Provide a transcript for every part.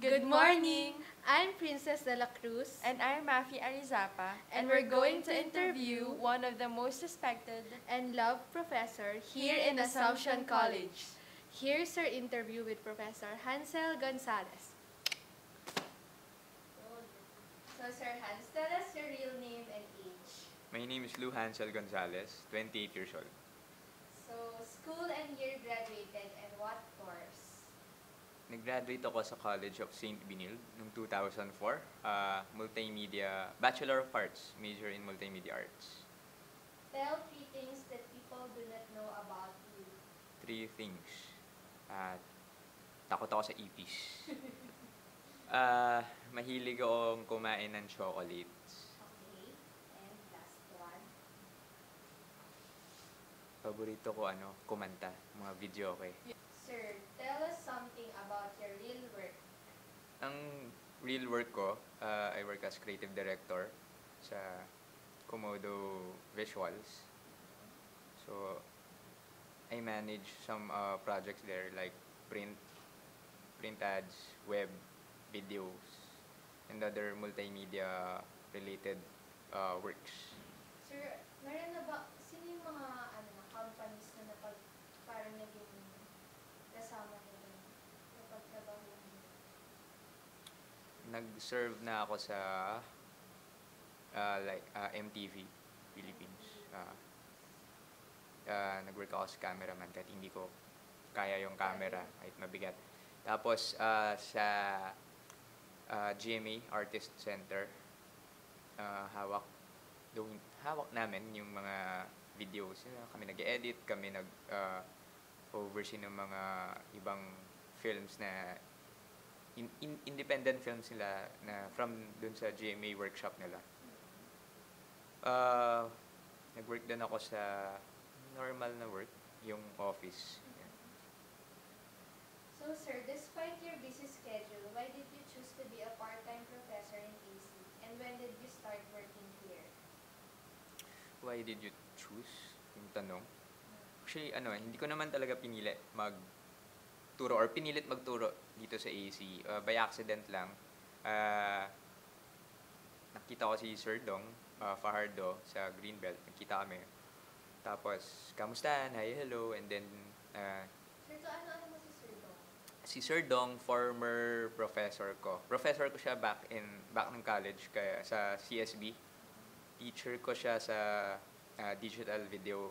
Good morning! I'm Princess de la Cruz, And I'm Mafi Arizapa, and we're going to interview one of the most respected and loved professor here in Assumption College. Here's our interview with Professor Hansel Gonzalez. So, Sir Hans, tell us your real name and age. My name is Lou Hansel Gonzalez, 28 years old. So, school and year graduated and what course? Nag-graduate ako sa College of St. Benilde noong 2004. Multimedia, Bachelor of Arts, major in Multimedia Arts. Tell 3 things that people do not know about you. 3 things. Takot ako sa ipis. Mahilig akong kumain ng chocolates. Okay, and last one. Paborito ko kumanta, mga video okay. Sir, tell us something about your real work. Ang real work ko, I work as creative director sa Komodo Visuals. So, I manage some projects there like print ads, web, videos, and other multimedia related works. Sir, meron na ba, sino yung mga companies na parang naging kasama niyo na pagtrabaho niyo? Nag-serve na ako sa MTV Philippines. Nag-work ako sa cameraman kahit hindi ko kaya yung camera, kahit mabigat. Tapos sa GMA Artist Center, hawak namin yung mga videos. Kami nag-edit, kami oversee ng mga ibang films na independent films nila na from dun sa GMA workshop nila. Nag-work din ako sa normal na work, yung office. Yan. So sir, despite your busy schedule, why did you choose to be a part-time professor in AC? And when did you start working here? Why did you choose? Yung tanong. Actually, hindi ko naman talaga pinilit magturo or pinilit magturo dito sa AC. By accident lang. Nakita ko si Sir Dong Fajardo sa Greenbelt. Nakita kami. Tapos, kamustahan, hi, hello, and then Sir, ano mo si Sir Dong? si Sir Dong, former professor ko. Professor ko siya back ng college kaya sa CSB. Teacher ko siya sa digital video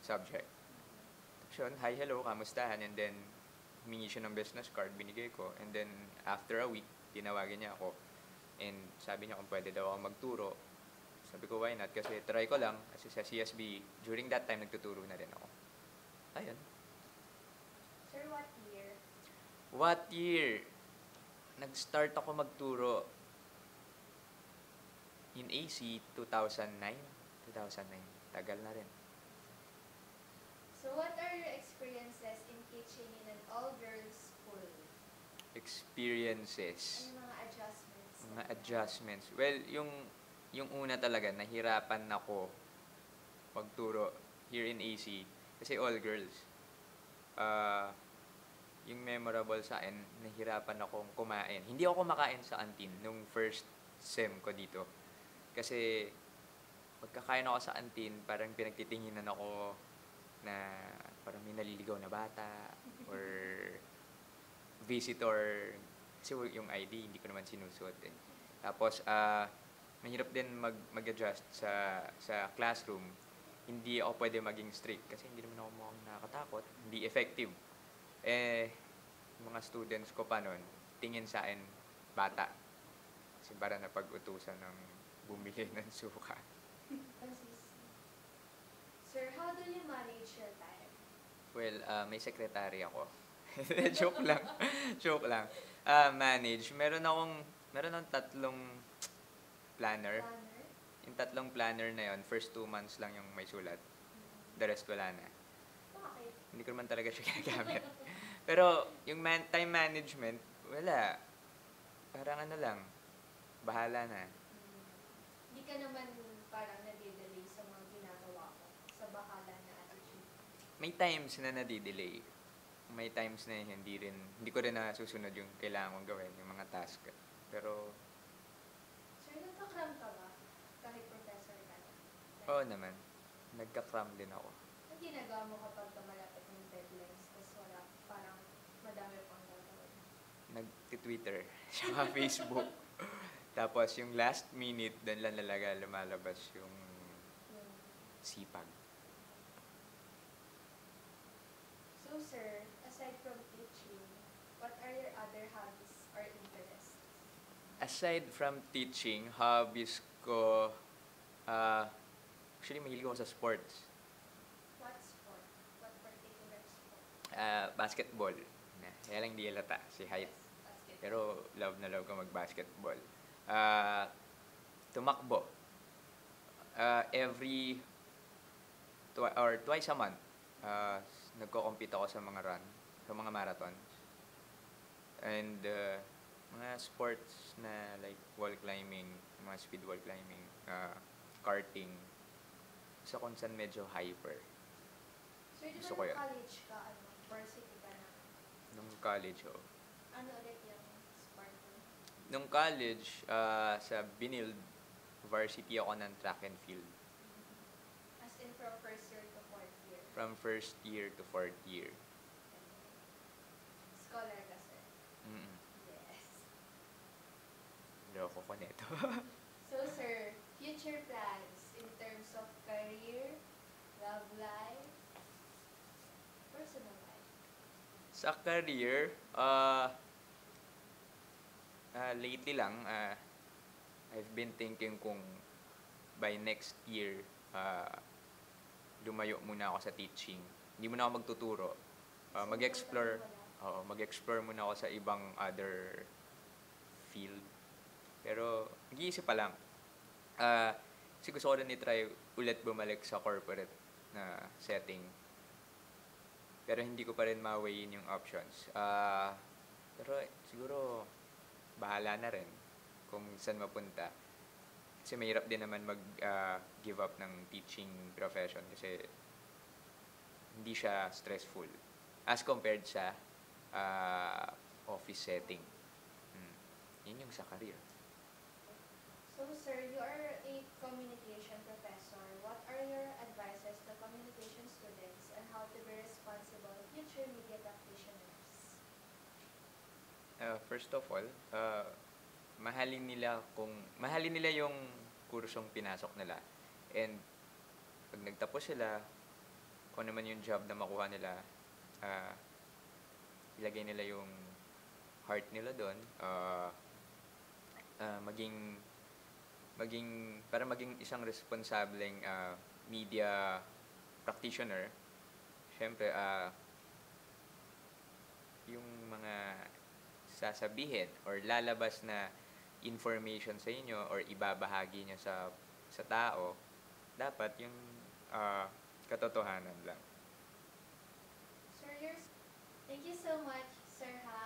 subject. Tapos yun, hi, hello, kamustahan, and then humingi siya ng business card, binigay ko, and then after a week, tinawagan niya ako, and sabi niya kung pwede daw ako magturo. Sabi ko, why not? Kasi try ko lang, kasi sa CSB, during that time, nagtuturo na rin ako. Ayun. Sir, what year? What year? Nag-start ako magturo in AC 2009. 2009. Tagal na rin. So what are your experiences in teaching in an all-girls school? Experiences. Ano yung mga adjustments? Mga adjustments. Well, yung una talaga, nahirapan ako magturo here in AC kasi all girls. Yung memorable sa akin, nahirapan akong kumain. Hindi ako kumakain sa canteen nung first sem ko dito. Kasi pagkakain ako sa canteen, parang pinagtitinginan ako na parang may naliligaw na bata or visitor. Kasi yung ID, hindi ko naman sinusuot eh. Tapos, mahirap din mag-adjust sa classroom. Hindi ako pwede maging strict kasi hindi naman ako mukhang nakakatakot. Hindi effective. Mga students ko pa nun, tingin sa akin, bata. Kasi para napag-utusan ng bumili ng suka. Sir, how do you manage your time? Well, may secretary ako. Joke lang. Joke lang. Manage. Meron akong 3 planner. Yung 3 planner na yon, first 2 months lang yung may sulat. The rest wala na. Bakit? Hindi ko naman talaga siya ginagamit. Pero yung time management, wala. Parang lang, bahala na. Hindi ka naman parang nade-delay sa mga ginagawa ko, sa bahala na attitude. May times na nadidelay. may times na hindi ko rin nasusunod yung kailangan kong gawin, yung mga task. Pero, Sir, nagka-cram ka ba? Kahit professor ka na? oo naman, nagka-cram din ako. Ang ginagawa mo kapag malapit ng deadlines, tapos wala, parang madami pang gagawin? Nag-Twitter, saka Facebook. Tapos yung last minute, doon lang talaga lumalabas yung Yung sipag. So, sir, aside from teaching, what are your other hobbies or interests? Aside from teaching, hobbies ko, actually mahilig ako sa sports. What sport? What particular sport? Basketball. Kaya lang di halata, si height. Yes, basketball. Pero love na love ko mag-basketball. Tumakbo. Twice a month, nagko-compete ako sa mga run, sa mga marathons. And mga sports na like wall climbing, mga speed wall climbing, karting. Sa kung saan medyo hyper. Sir, di Gusto ba ko nung yan. college ka, varsity ka na? Nung college, oh. Ano ulit yung sport mo? Nung college, sa Binild, varsity ako ng track and field. As in from first year to fourth year? From first year to fourth year. Scholar ka, sir? Mm-mm. Yes. Loko ko neto. So, sir, future plans in terms of career, love life, personal life? Sa career, lately lang, I've been thinking kung by next year, lumayo muna ako sa teaching. Hindi muna ako magtuturo. So, Mag-explore, wala. mag-explore muna ako sa ibang other field. Pero, nag-iisip pa lang. Kasi gusto ko rin i-try ulit bumalik sa corporate na setting. Pero hindi ko pa rin ma-weighin yung options. Pero siguro, bahala na rin kung saan mapunta. Kasi mahirap din naman mag-give up ng teaching profession kasi hindi siya stressful as compared sa office setting. Yun yung sa career. So, sir, you are a communication professor. What are your advices to communication students on how to be responsible future media practitioners? First of all, mahalin nila yung kursong pinasok nila. And pag nagtapos sila, kung naman yung job na makuha nila, ilagay nila yung heart nila doon. Para maging isang responsableng media practitioner, syempre, yung mga sasabihin or lalabas na information sa inyo or ibabahagi nyo sa tao, dapat yung katotohanan lang. Sir, thank you so much, Sir Ha,